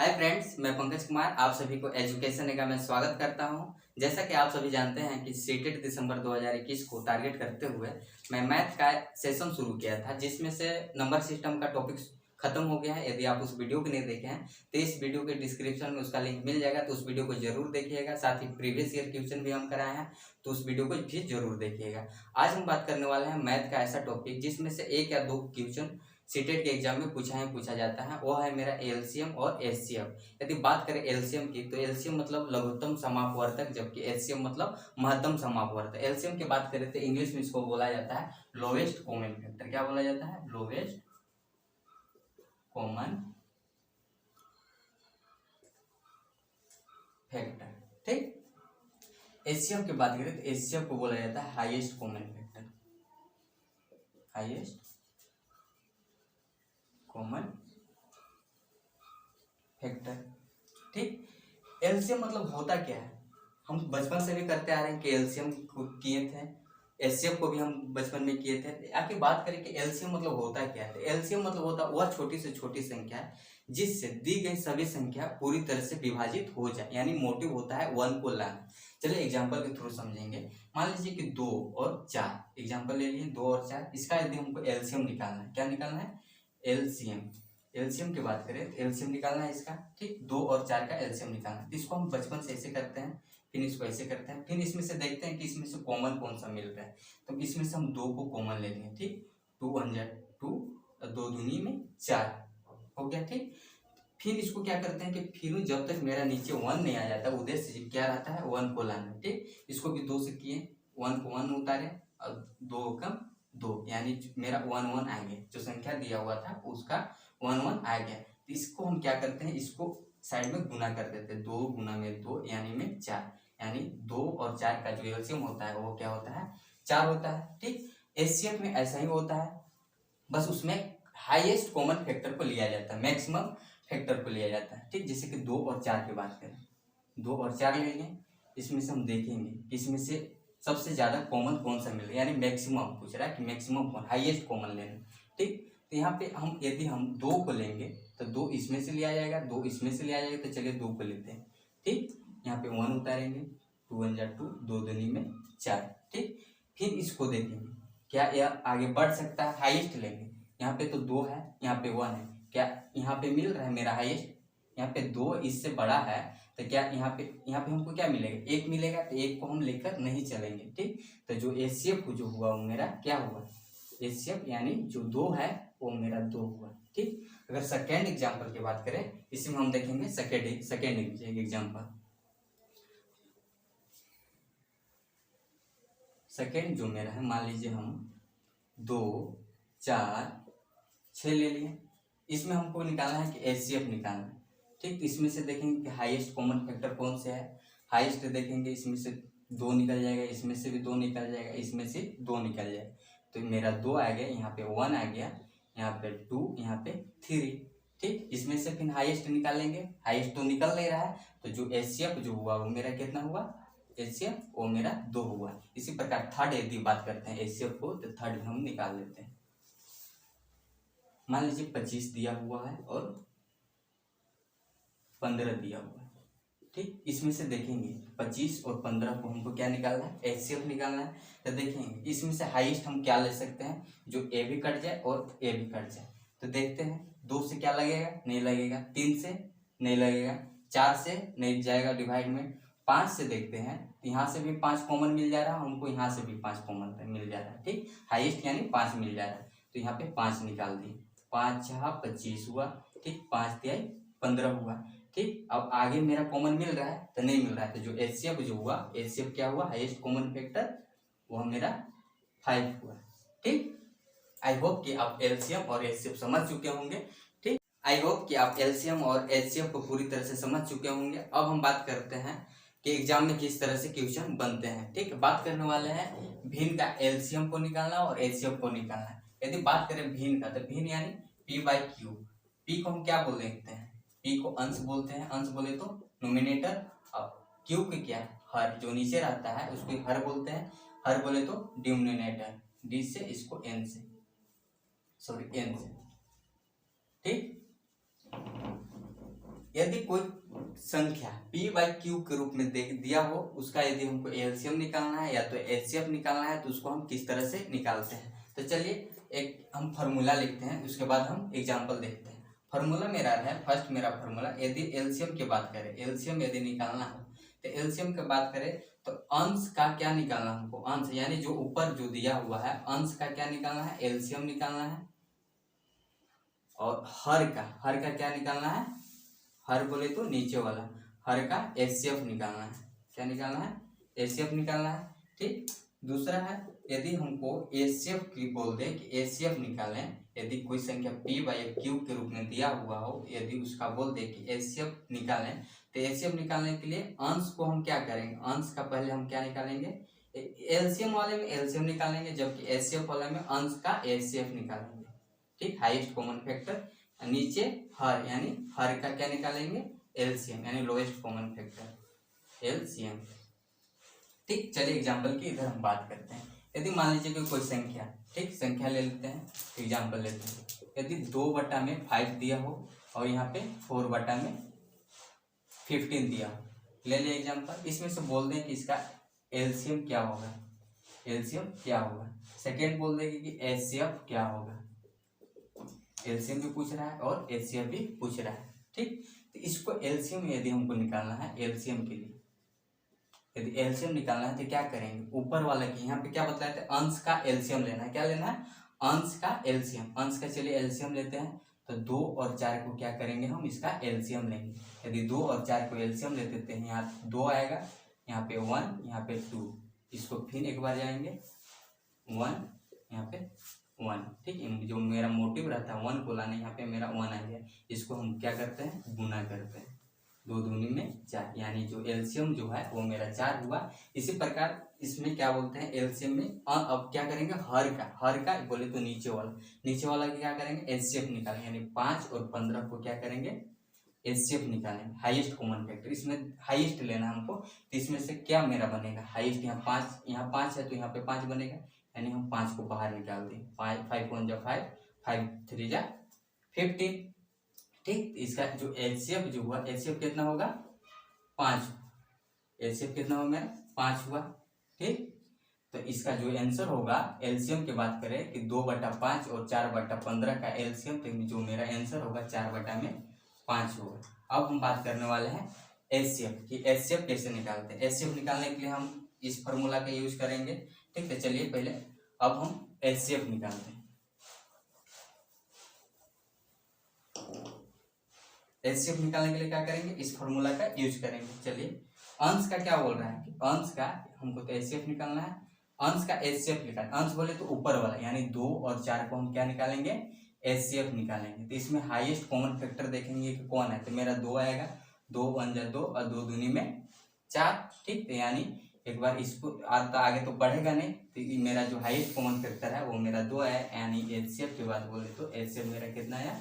Hi friends, मैं पंकज कुमार आप सभी को एजुकेशन का मैं स्वागत करता हूं। जैसा कि आप सभी जानते हैं कि सीटेट दिसंबर 2021 को टारगेट करते हुए मैं मैथ का सेशन शुरू किया था, जिसमें से नंबर सिस्टम का टॉपिक खत्म हो गया है। यदि आप उस वीडियो को नहीं देखे हैं तो इस वीडियो के डिस्क्रिप्शन में उसका लिंक मिल जाएगा, तो उस वीडियो को जरूर देखिएगा। साथ ही प्रीवियस ईयर क्वेश्चन भी हम कराए हैं, तो उस वीडियो को भी जरूर देखिएगा। आज हम बात करने वाले हैं मैथ का ऐसा टॉपिक जिसमें से एक या दो क्वेश्चन सीटेट के एग्जाम में पूछा जाता है। वो है मेरा एलसीएम और एचसीएफ। यदि बात करें एलसीएम की, तो एलसीएम मतलब लघुत्तम समापवर्तक, जबकि एचसीएफ मतलब महत्तम समापवर्तक। एलसीएम की बात करें तो इंग्लिश में इसको बोला जाता है लोवेस्ट कॉमन फैक्टर। क्या बोला जाता है? Lowest common factor. ठीक। एचसीएफ की बात करें तो एचसीएफ को बोला जाता है highest common factor. Highest common factor. ठीक। एलसीएम मतलब होता क्या है? हम बचपन से भी करते आ रहे हैं कि एलसीएम किए थे, एचसीएफ को भी हम बचपन में किए थे। आके बात करें कि एलसीएम मतलब होता क्या है, तो एलसीएम मतलब होता वह छोटी से छोटी संख्या है जिससे दी गई सभी संख्या पूरी तरह से विभाजित हो जाए, यानी मोटिव होता है वन को लाना। चलिए एग्जाम्पल के थ्रू समझेंगे। मान लीजिए कि 2 और 4, एग्जाम्पल ले लिए 2 और 4, इसका यदि हमको एलसीएम निकालना है, क्या निकालना है? एलसीएम। एलसीएम की बात करें तो एलसीएम निकालना है इसका। ठीक, 2 और 4 का एलसीएम निकालना है। इसको हम बचपन से ऐसे करते हैं, फिर इसको ऐसे करते हैं, फिर इसमें से देखते हैं कि इसमें से कॉमन कौन सा मिल रहा है। तो इसमें से हम 2 को कॉमन ले लेंगे। ठीक, 2 1 जा 2, 2 दूनी में 4 हो गया। ठीक, फिर इसको क्या करते हैं कि फिर जब तक मेरा नीचे 1 नहीं आ जाता, उद्देश्य क्या रहता है? 1 को लाना। ठीक, इसको भी 2 से किए, 1 को 1 उतारे और 2 कम 2, यानी मेरा 1 1 आ गया। जो संख्या दिया हुआ था उसका 1 1 आ गया। तो इसको हम क्या करते हैं, इसको साइड में गुना कर देते हैं। 2 गुना में 2 यानी में 4, यानी 2 और 4 का जो एलसीएम होता है वो क्या होता है? 4 होता है। ठीक, एचसीएफ में ऐसा ही होता है, बस उसमें हाईएस्ट कॉमन फैक्टर को लिया जाता है, मैक्सिमम फैक्टर को लिया जाता है। ठीक, जैसे कि 2 और 4 की बात करें, 2 और 4 ले लें, इसमें से हम देखेंगे इसमें से सबसे ज्यादा कॉमन कौन सा मिले, यानी मैक्सिमम पूछ रहा है कि मैक्सिमम कौन, हाईएस्ट कॉमन लेना। ठीक, तो यहाँ पे हम यदि हम 2 को लेंगे तो 2 इसमें से लिया जाएगा, 2 इसमें से लिया जाएगा, तो चलिए 2 को लेते हैं। ठीक, यहाँ पे 1 उतारेंगे, 2 1 जा 2, 2 दूनी में 4। ठीक, फिर इसको देखेंगे क्या यह आगे बढ़ सकता है? हाईएस्ट लेंगे। यहाँ पे तो 2 है, यहाँ पे 1 है, क्या यहाँ पे मिल रहा है मेरा हाईएस्ट? यहाँ पे 2 इससे बड़ा है, तो क्या यहाँ पे हमको क्या मिलेगा? 1 मिलेगा। तो 1 को हम लेकर नहीं चलेंगे। ठीक, तो जो एचसीएफ जो हुआ वो मेरा क्या हुआ? एचसीएफ यानी जो 2 है वो मेरा 2 हुआ। ठीक, अगर सेकेंड एग्जाम्पल की बात करें, इसमें हम देखेंगे सेकेंड एग्जाम्पल। सेकेंड जो मेरा है, मान लीजिए हम 2 4 6 ले लिए। इसमें हमको निकालना है कि एचसीएफ निकालना है। ठीक, इसमें से देखेंगे कि हाईएस्ट कॉमन फैक्टर कौन से है। हाईएस्ट देखेंगे, इसमें से 2 निकल जाएगा, इसमें से भी 2 निकल जाएगा, इसमें से 2 निकल जाएगा। तो मेरा 2 आ गया, यहाँ पे 1 आ गया, यहाँ पे 2, यहाँ पे 3। ठीक, इसमें से फिर हाईएस्ट निकालेंगे, हाईएस्ट तो निकल नहीं रहा है, तो जो एचसीएफ जो हुआ वो मेरा कितना हुआ? एचसीएफ वो मेरा 2 हुआ। इसी प्रकार थर्ड यदि बात करते हैं एचसीएफ को, तो थर्ड हम निकाल लेते हैं। मान लीजिए 25 दिया हुआ है और 15 दिया हुआ है। ठीक, इसमें से देखेंगे 25 और 15 को हमको क्या निकालना है? एचसीएफ निकालना है। तो देखेंगे इसमें से हाईएस्ट हम क्या ले सकते हैं, जो ए भी कट जाए और ए भी कट जाए। तो देखते हैं, 2 से क्या लगेगा? नहीं लगेगा। 3 से नहीं लगेगा, 4 से नहीं जाएगा डिवाइड में, 5 से देखते हैं, यहाँ से भी 5 कॉमन मिल जा रहा है हमको, यहाँ से भी 5 कॉमन मिल जा रहा है। ठीक, हाईएस्ट यानी 5 मिल जा रहा है, तो यहाँ पे 5 निकाल दिए। 5 6 25 हुआ। ठीक, 5 तिहाई 15 हुआ। ठीक, अब आगे मेरा कॉमन मिल रहा है? तो नहीं मिल रहा है। तो जो एचसीएफ जो हुआ, एचसीएफ क्या हुआ? हाईएस्ट कॉमन फैक्टर, वो मेरा 5 हुआ। ठीक, आई होप कि आप एलसीएम और एचसीएफ समझ चुके होंगे। ठीक, आई होप कि आप एलसीएम और एचसीएफ को पूरी तरह से समझ चुके होंगे। अब हम बात करते हैं कि एग्जाम में किस तरह से क्वेश्चन बनते हैं। ठीक, बात करने वाले हैं भिन्न का एलसीएम को निकालना और एचसीएफ को निकालना। यदि बात करें भिन्न का, तो भिन्न यानी p/q। p को हम क्या बोल देते हैं? p को अंश बोलते हैं, अंश बोले तो नोमिनेटर, और q के क्या? हर, जो नीचे रहता है उसको हर बोलते हैं, हर बोले तो डिनोमिनेटर, d से इसको n से, सॉरी n से। ठीक, यदि कोई संख्या p बाई क्यू के रूप में दिया हो, उसका यदि हमको एलसीएम निकालना है या तो एचसीएफ निकालना है, तो उसको हम किस तरह से निकालते हैं। तो चलिए एक हम फार्मूला लिखते हैं, उसके बाद हम एग्जाम्पल देखते हैं। फार्मूला मेरा है, फर्स्ट मेरा फार्मूला, यदि एलसीएम की बात करें, एलसीएम यदि निकालना हो तो एलसीएम की बात करें तो अंश का क्या निकालना हमको, अंश यानी जो ऊपर जो दिया हुआ है अंश का क्या निकालना है, एलसीएम निकालना है। और हर का क्या निकालना है, हर बोले तो नीचे वाला, हर का एचसीएफ निकालना है। क्या निकालना है, एचसीएफ निकालना है। ठीक, दूसरा है यदि हमको एचसीएफ की बोल दे कि एचसीएफ निकालें, यदि कोई संख्या p बाई क्यू के रूप में दिया हुआ हो, यदि उसका बोल दे कि एचसीएफ निकालें, तो एचसीएफ निकालने के लिए अंश को हम क्या करेंगे, अंश का पहले हम क्या निकालेंगे, एलसीएम वाले में एलसीएम निकालेंगे, जबकि एचसीएफ वाले में अंश का एचसीएफ निकालेंगे। ठीक, हाईएस्ट कॉमन फैक्टर, नीचे हर यानी हर का क्या निकालेंगे, एलसीएम यानी लोएस्ट कॉमन फैक्टर, एलसीएम। ठीक, चलिए एग्जांपल की इधर हम बात करते हैं। यदि मान लीजिए कि कोई संख्या, ठीक संख्या ले लेते हैं, एग्जांपल लेते हैं, यदि 2/5 दिया हो और यहाँ पे 4/15 दिया हो, ले लिया एग्जांपल। इसमें से बोल दें कि इसका एलसीएम क्या होगा, एलसीएम क्या होगा। सेकेंड बोल देंगे कि एचसीएफ क्या होगा, एलसीएम भी पूछ रहा है और एचसीएफ भी पूछ रहा है। ठीक, तो इसको एलसीएम यदि हमको निकालना है, एलसीएम के लिए यदि एलसीएम निकालना है तो क्या करेंगे, ऊपर वाला की यहाँ पे क्या बताया था, अंश का एलसीएम लेना है। क्या लेना है, अंश का एलसीएम। अंश का चलिए एलसीएम लेते हैं, तो 2 और 4 को क्या करेंगे हम, इसका एलसीएम लेंगे। यदि 2 और 4 को एलसीएम ले देते हैं, यहाँ 2 आएगा, यहाँ पे 1, यहाँ पे 2, इसको फिर एक बार जाएंगे 1, यहाँ पे 1। ठीक, जो मेरा मोटिव रहता है 1 को लाने, यहाँ पे मेरा 1 आ गया। इसको हम क्या करते हैं, गुना करते हैं, 2 दूनी में 4, यानी जो एलसीएम जो है वो मेरा 4 हुआ। इसी प्रकार इसमें क्या बोलते हैं, एलसीएम में अब क्या करेंगे, हर का बोले तो नीचे वाला की क्या करेंगे, एचसीएफ निकालेंगे, यानी 5 और 15 को क्या करेंगे, एचसीएफ निकालेंगे, हाईएस्ट कॉमन फैक्टर। इसमें हाईएस्ट लेना हमको, तो इसमें से क्या मेरा बनेगा, हाईएस्ट यहाँ 5 है तो यहाँ पे 5 बनेगा, यानी हम 5 को बाहर निकाल दें। 5 1 जा 5, 5 3 जा 15। ठीक, इसका जो एचसीएफ जो हुआ, एचसीएफ कितना होगा, 5, एचसीएफ कितना होगा मेरा, 5 हुआ। ठीक, तो इसका जो आंसर होगा, एलसीएम की बात करें कि 2/5 और 4/15 का एलसीएम, तो जो मेरा आंसर होगा 4/5 होगा। अब हम बात करने वाले हैं एचसीएफ की, एचसीएफ कैसे निकालते हैं। एचसीएफ निकालने के लिए हम इस फॉर्मूला का यूज करेंगे। ठीक है, चलिए पहले अब हम एचसीएफ निकालते हैं। एचसीएफ निकालने के लिए क्या करेंगे, इस फॉर्मूला का यूज करेंगे। चलिए, अंश का क्या बोल रहा है कि अंश का हमको तो एचसीएफ निकालना है, अंश का एचसीएफ निकालना। अंश बोले तो ऊपर वाला, यानी 2 और 4 को हम क्या निकालेंगे, एचसीएफ निकालेंगे। तो इसमें हाईएस्ट कॉमन फैक्टर देखेंगे कि कौन है, तो मेरा 2 आएगा, 2 1 जा 2 और 2 दूनी में 4। ठीक, तो यानी एक बार इसको आगे तो बढ़ेगा नहीं, तो मेरा जो हाईएस्ट कॉमन फैक्टर है वो मेरा 2 है, यानी एचसीएफ की बात बोले तो एचसीएफ मेरा कितना आया,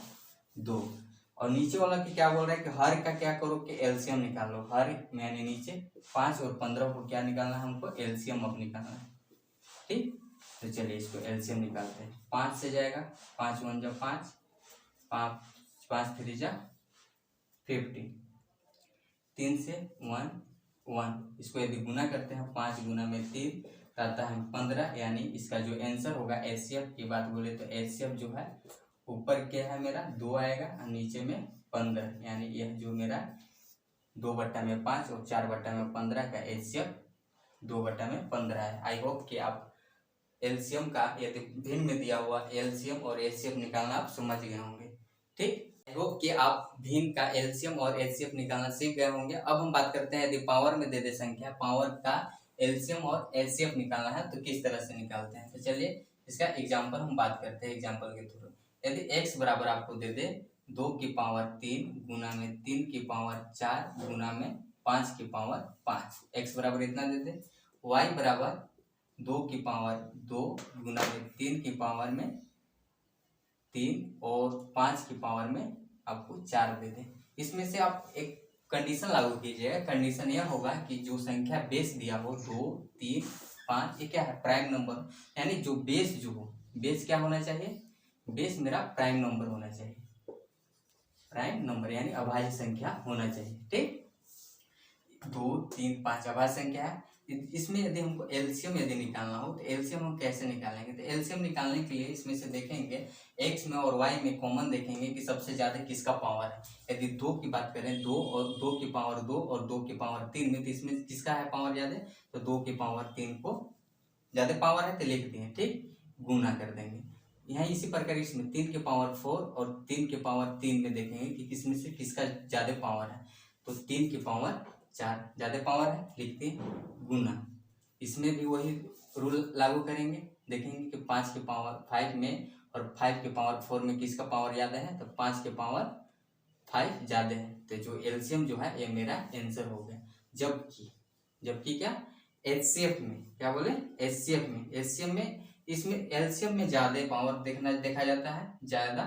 2। और नीचे वाला की क्या बोल रहा है कि हर का क्या करो कि एलसीएम निकालो। हर यानी नीचे 5 और 15 को क्या निकालना है हमको, एलसीएम अब निकालना है। ठीक, तो चलिए इसको एलसीएम निकालते हैं। 5 से जाएगा, 5 1 जा 5, 5 3 जा 50, 3 से 1 1, इसको यदि गुना करते हैं, 5 गुना में 3 रहता है 15, यानी इसका जो आंसर होगा, एचसीएफ की बात बोले तो एचसीएफ जो है ऊपर क्या है मेरा 2 आएगा और नीचे में 15, यानी यह जो मेरा 2/5 और 4/15 का एचसीएफ 2/15 है। आई होप कि आप एलसीएम का यदि भिन्न में दिया हुआ एलसीएम और एचसीएफ निकालना आप समझ गए होंगे। ठीक, आई होप कि आप भिन्न का एलसीएम और एचसीएफ निकालना सीख गए होंगे। अब हम बात करते हैं, यदि पावर में दे दे संख्या, पावर का एलसीएम और एचसीएफ निकालना है तो किस तरह से निकालते हैं। तो चलिए इसका एग्जाम्पल हम बात करते हैं, एग्जाम्पल के थ्रू। यदि x बराबर आपको दे दे 2 की पावर 3 गुना में 3 की पावर 4 गुना में 5 की पावर 5, x बराबर इतना दे दे। y बराबर 2 की पावर 2 गुना में 3 की पावर में 3 और 5 की पावर में आपको 4 दे दे। इसमें से आप एक कंडीशन लागू कीजिएगा। कंडीशन यह होगा कि जो संख्या बेस दिया हो 2 3 5, ये क्या है, प्राइम नंबर, यानी जो बेस जो हो, बेस क्या होना चाहिए, बेस मेरा प्राइम नंबर होना चाहिए। प्राइम नंबर यानी अभाज्य संख्या होना चाहिए। ठीक, 2, 3, 5 अभाज्य संख्या है। इसमें यदि हमको एलसीएम यदि निकालना हो तो एलसीएम हम कैसे निकालेंगे? तो एलसीएम निकालने के लिए इसमें से देखेंगे एक्स में और वाई में कॉमन देखेंगे कि सबसे ज्यादा किसका पावर है। यदि 2 की बात करें, 2 और 2 की पावर 2 और 2 की पावर 3 में, तो इसमें किसका है पावर ज्यादा? तो 2 की पावर 3 को ज्यादा पावर है तो लिख दिए। ठीक, गुना कर देंगे। यहाँ इसी प्रकार इसमें 3 के पावर 4 और 3 के पावर 3 में देखेंगे कि किसमें से किसका ज्यादा पावर है। तो 3 की पावर 4 ज्यादा पावर है, लिखते हैं गुना। इसमें भी वही रूल लागू करेंगे, देखेंगे कि 5 के पावर 5 में और 5 के पावर 4 में किसका पावर ज्यादा है। तो 5 के पावर 5 ज्यादा है, तो जो एलसीएम जो है ये मेरा आंसर हो गया। जबकि क्या एचसीएफ में, क्या बोले एचसीएफ में इसमें एलसीएम में ज्यादा पावर देखा जाता है, ज्यादा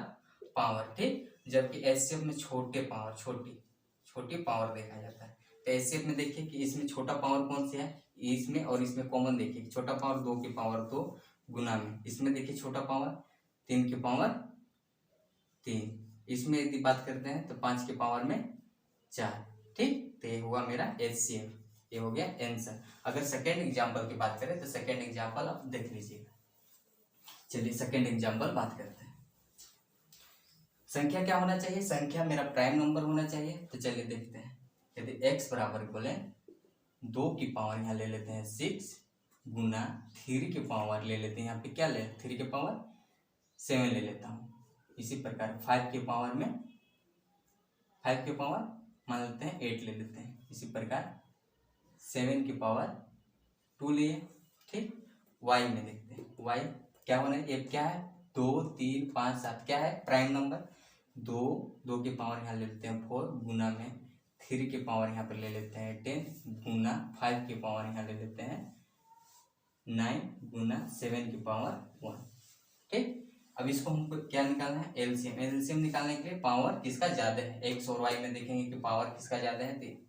पावर। ठीक, जबकि एचसीएफ में छोटी पावर देखा जाता है। तो एचसीएफ में देखिए कि इसमें छोटा पावर कौन सा है, इसमें और इसमें कॉमन देखिए छोटा पावर 2 की पावर 2 गुना में, इसमें देखिए छोटा पावर 3 की पावर 3, इसमें यदि बात करते हैं तो 5 की पावर में 4। ठीक, तो ये हुआ मेरा एचसीएफ, ये हो गया आंसर। अगर सेकेंड एग्जाम्पल की बात करें तो सेकेंड एग्जाम्पल आप देख लीजिएगा। चलिए सेकेंड एग्जाम्पल बात करते हैं। संख्या क्या होना चाहिए? संख्या मेरा प्राइम नंबर होना चाहिए। तो चलिए देखते हैं। यदि x बराबर बोले 2 की पावर यहाँ ले लेते हैं 6 गुना 3 की पावर ले लेते हैं, यहाँ पे क्या ले 3 की पावर 7 ले लेता हूँ। इसी प्रकार 5 की पावर में 5 की पावर मान लेते हैं 8 ले लेते हैं। इसी प्रकार 7 की पावर 2 लिए। ठीक, y में देखते हैं, y क्या होना है, एक क्या है 2, 3, 5, 7 क्या है प्राइम नंबर। 2 की पावर यहाँ ले लेते हैं 4 गुना में 3 की पावर यहाँ पर ले लेते हैं 10 गुना 5 की पावर यहाँ ले लेते हैं 9 गुना 7 की पावर 1। ठीक, अब इसको हमको क्या निकालना है? एलसीएम निकालने के लिए पावर किसका ज्यादा है, एक्स और वाई में देखेंगे कि पावर किसका ज्यादा है।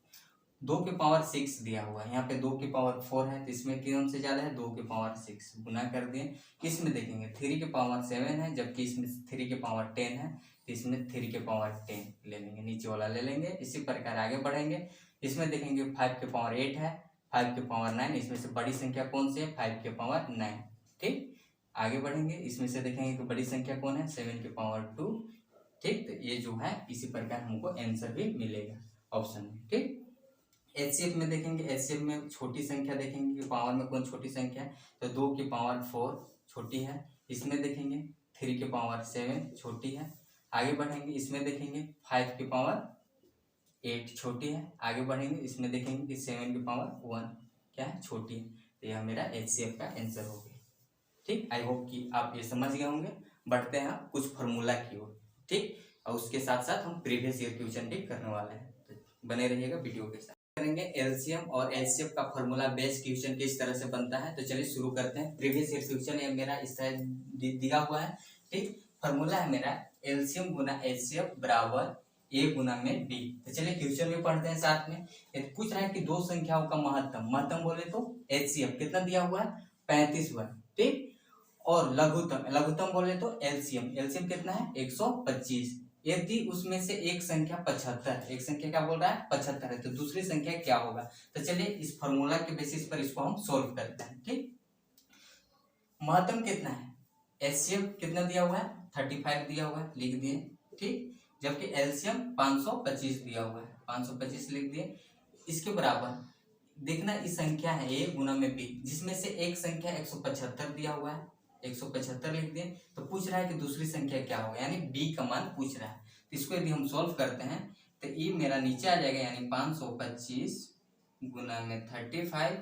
2 की पावर 6 दिया हुआ है, यहाँ पे 2 की पावर 4 है, तो इसमें कौन से ज्यादा है 2 की पावर 6 गुना कर दिए। इसमें देखेंगे 3 की पावर 7 है, जबकि इसमें 3 की पावर 10 है, तो इसमें 3 की पावर 10 ले लेंगे, नीचे वाला ले लेंगे। इसी प्रकार आगे बढ़ेंगे, इसमें देखेंगे 5 की पावर 8 है, 5 की पावर 9, इसमें से बड़ी संख्या कौन सी है 5 की पावर 9। ठीक, आगे बढ़ेंगे, इसमें से देखेंगे कि बड़ी संख्या कौन है 7 की पावर 2। ठीक, तो ये जो है इसी प्रकार हमको आंसर भी मिलेगा ऑप्शन में। ठीक, एचसीएफ में देखेंगे, एचसीएफ में छोटी संख्या देखेंगे कि पावर में कौन छोटी संख्या है, तो 2 की पावर 4 छोटी है। इसमें देखेंगे 3 की पावर 7 छोटी है। आगे बढ़ेंगे, इसमें देखेंगे 5 की पावर 8 छोटी है। आगे बढ़ेंगे, इसमें देखेंगे कि 7 की पावर 1 क्या है छोटी है। तो यह मेरा एचसीएफ का आंसर हो गया। ठीक, आई होप कि आप ये समझ गए होंगे। बढ़ते हैं कुछ फार्मूला की ओर। ठीक, और उसके साथ साथ हम प्रीवियस ईयर क्वेश्चन भी करने वाले हैं, तो बने रहिएगा वीडियो के साथ। करेंगे एलसीएम और एचसीएफ का फार्मूला बेस्ड क्वेश्चन किस तरह से बनता है। तो चलिए शुरू करते हैं। प्रीवियस ईयर क्वेश्चन ये मेरा इस तरह दिया हुआ है। ठीक, फार्मूला है मेरा एलसीएम गुना एचसीएफ बराबर ए गुना में बी। तो चलिए क्वेश्चन में पढ़ते हैं साथ में। पूछ रहा है कि दो संख्याओं का महत्तम बोले तो एचसीएफ कितना दिया हुआ है 35 हुआ। ठीक, और लघुत्तम बोले तो एलसीएम कितना है 125। यदि उसमें से एक संख्या 75, एक संख्या क्या बोल रहा है 75 है, तो दूसरी संख्या क्या होगा। तो चलिए इस फॉर्मूला के बेसिस पर इसको हम सोल्व करते हैं। ठीक, महत्तम कितना है, एचसीएफ कितना दिया हुआ है 35 दिया हुआ है, लिख दिए। ठीक, जबकि एलसीएम 525 दिया हुआ है, 525 लिख दिए। इसके बराबर देखना इस संख्या है ए गुना में बी, जिसमें से एक संख्या 175 दिया हुआ है, 175 लिख दिए। तो पूछ रहा है कि दूसरी संख्या क्या होगा, यानी बी का मान पूछ रहा है। तो इसको यदि हम सॉल्व करते हैं तो ये मेरा नीचे आ जाएगा, यानी 525 गुना में 35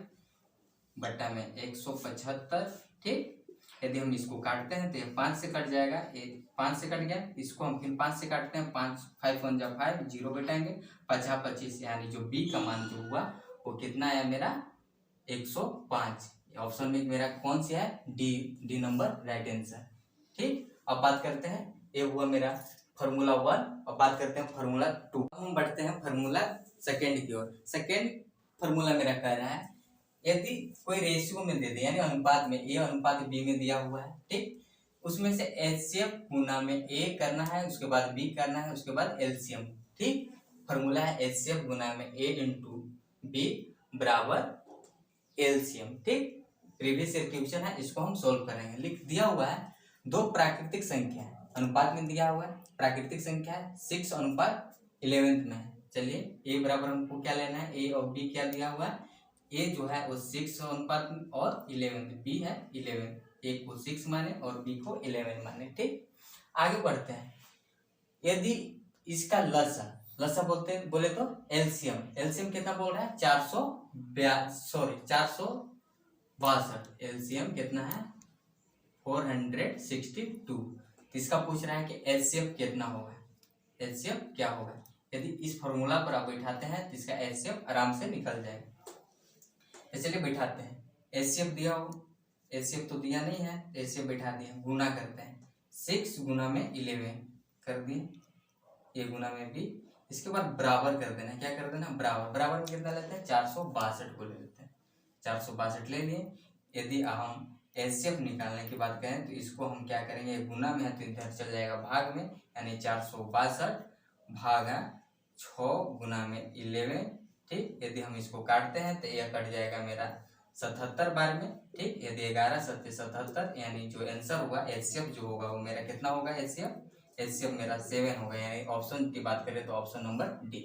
बटा में 175। ठीक, यदि हम इसको काटते हैं तो ये 5 से कट जाएगा, ये 5 से कट गया। इसको हम फिर 5 से काटते हैं, 5 1 जा 5 0 घटाएंगे 50 25, यानी जो बी का मान जो हुआ वो कितना आया मेरा 105। ऑप्शन में मेरा कौन सी है डी नंबर राइट आंसर। ठीक, अब बात करते हैं, ये हुआ मेरा फार्मूला 1। अब बात करते हैं फार्मूला 2। हम बढ़ते हैं फार्मूला सेकेंड की ओर। सेकेंड फार्मूला मेरा कह रहा है यदि कोई रेशियो में दे दे, यानी अनुपात में, ए अनुपात बी में दिया हुआ है। ठीक, उसमें से एचसीएफ गुना में ए करना है, उसके बाद बी करना है, उसके बाद एलसीएम। ठीक, फॉर्मूला है एचसीएफ गुना में ए इंटू बी बराबर एलसीएम। ठीक, प्रीवियस ईयर क्वेश्चन है, इसको हम सोल्व करेंगे। लिख दिया हुआ है दो प्राकृतिक संख्या है, अनुपात में दिया हुआ है, प्राकृतिक संख्या है 6:11 में है। चलिए ए बराबर हमको क्या लेना है, ए और बी क्या दिया हुआ है, ए जो है वो 6 और 11, बी है 11, ए को 6 माने और बी को 11 माने। ठीक, आगे बढ़ते हैं। यदि इसका लसा बोले तो एलसीएम कितना बोल रहा है, 462, एलसीएम कितना है 462। इसका पूछ रहा है कि एचसीएफ कितना होगा, एचसीएफ क्या होगा। यदि इस फॉर्मूला पर आप बैठाते हैं तो इसका एचसीएफ आराम से निकल जाएगा। चलिए बैठाते हैं, एचसीएफ दिया हो, एचसीएफ तो दिया नहीं है, एचसीएफ बैठा दिया, गुना करते हैं 6 गुना में 11 कर दिए, ये गुना में भी, इसके बाद बराबर कर देना, क्या कर देना बराबर में कितना लेते हैं 462 को ले लेते हैं, 462 ले लिए। यदि हम एचसीएफ निकालने की बात करें तो इसको हम क्या करेंगे, गुना में है तो इधर चल जाएगा भाग में, यानी 462 भागा 6 गुना में 11। ठीक, यदि हम इसको काटते हैं तो यह कट जाएगा मेरा 77 बार में। ठीक, यदि 11 7 77, यानी जो आंसर होगा एचसीएफ जो होगा वो मेरा कितना होगा, एचसीएफ मेरा 7 होगा, यानी ऑप्शन की बात करें तो ऑप्शन नंबर डी।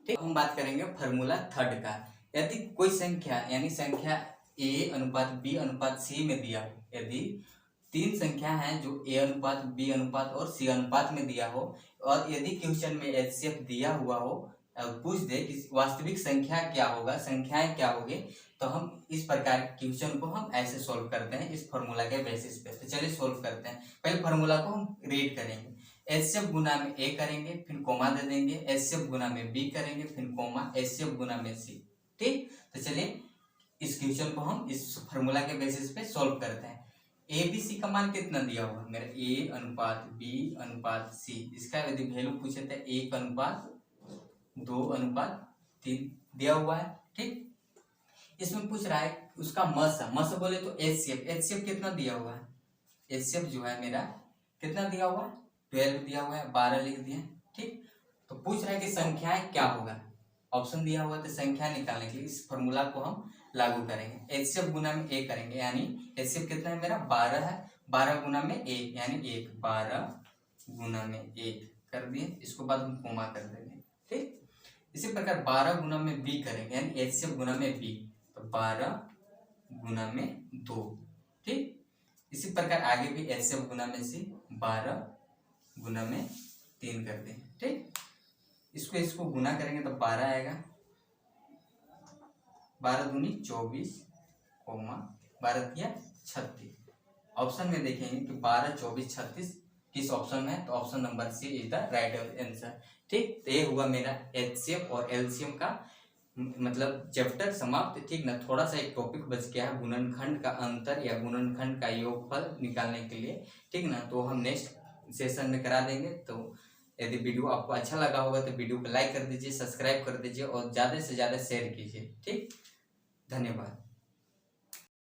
ठीक, हम बात करेंगे फार्मूला थर्ड का। यदि कोई संख्या यानी संख्या ए अनुपात बी अनुपात सी में दिया, यदि 3 संख्या हैं जो ए अनुपात बी अनुपात और सी अनुपात में दिया हो, और यदि क्वेश्चन में एचसीएफ दिया हुआ हो, पूछ दे कि वास्तविक संख्या क्या होगा, संख्याएं क्या होगी, तो हम इस प्रकार क्वेश्चन को हम ऐसे सोल्व करते हैं इस फॉर्मूला के बेसिस पे। तो चलिए सोल्व करते हैं। पहले फॉर्मूला को हम रीड करेंगे, एचसीएफ गुना में ए करेंगे, फिर कोमा दे देंगे, एचसीएफ गुना में बी करेंगे, फिर कोमा, एचसीएफ गुना में सी। ठीक, तो चलिए इस क्वेश्चन को हम इस फॉर्मूला के बेसिस पे सोल्व करते हैं। ए बी सी का मान कितना दिया हुआ मेरा, ए अनुपात बी अनुपात सी, इसका यदि वैल्यू पूछे तो 1:2:3 दिया हुआ है। ठीक, इसमें पूछ रहा है उसका मस बोले तो एचसीएफ कितना दिया हुआ है, एचसीएफ जो है मेरा कितना दिया हुआ है 12 दिया हुआ है, 12 लिख दिए। ठीक, तो पूछ रहा है कि संख्याएं क्या होगा, ऑप्शन दिया हुआ तो संख्या निकालने के लिए इस फॉर्मूला को हम लागू करेंगे। एचसीएफ गुना में ए करेंगे, यानी एचसीएफ कितना है मेरा 12 है, 12 गुना में 1 यानी 1, 12 गुना में 1 कर दिए, इसको बाद हम कोमा कर देंगे। ठीक, इसी प्रकार 12 गुना में बी करेंगे, यानी एचसीएफ गुना में बी, तो 12 गुना में 2। ठीक, इसी प्रकार आगे भी एचसीएफ गुना में सी, 12 गुना में 3 कर देंगे। ठीक, इसको गुना करेंगे तो 12 आएगा, 12 दूनी 24, 12 दिया 36। ऑप्शन में देखेंगे कि 12 24 36 किस ऑप्शन में है, तो option number C is the right answer. ठीक, तो ये हुआ मेरा एचसीएफ और एलसीएम का मतलब चैप्टर समाप्त। ठीक ना, थोड़ा सा एक टॉपिक बच गया है गुणनखंड का अंतर या गुणनखंड का योगफल निकालने के लिए। ठीक ना, तो हम नेक्स्ट सेशन में करा देंगे। तो यदि वीडियो आपको अच्छा लगा होगा तो वीडियो को लाइक कर दीजिए, सब्सक्राइब कर दीजिए और ज़्यादा से ज़्यादा शेयर कीजिए। ठीक, धन्यवाद।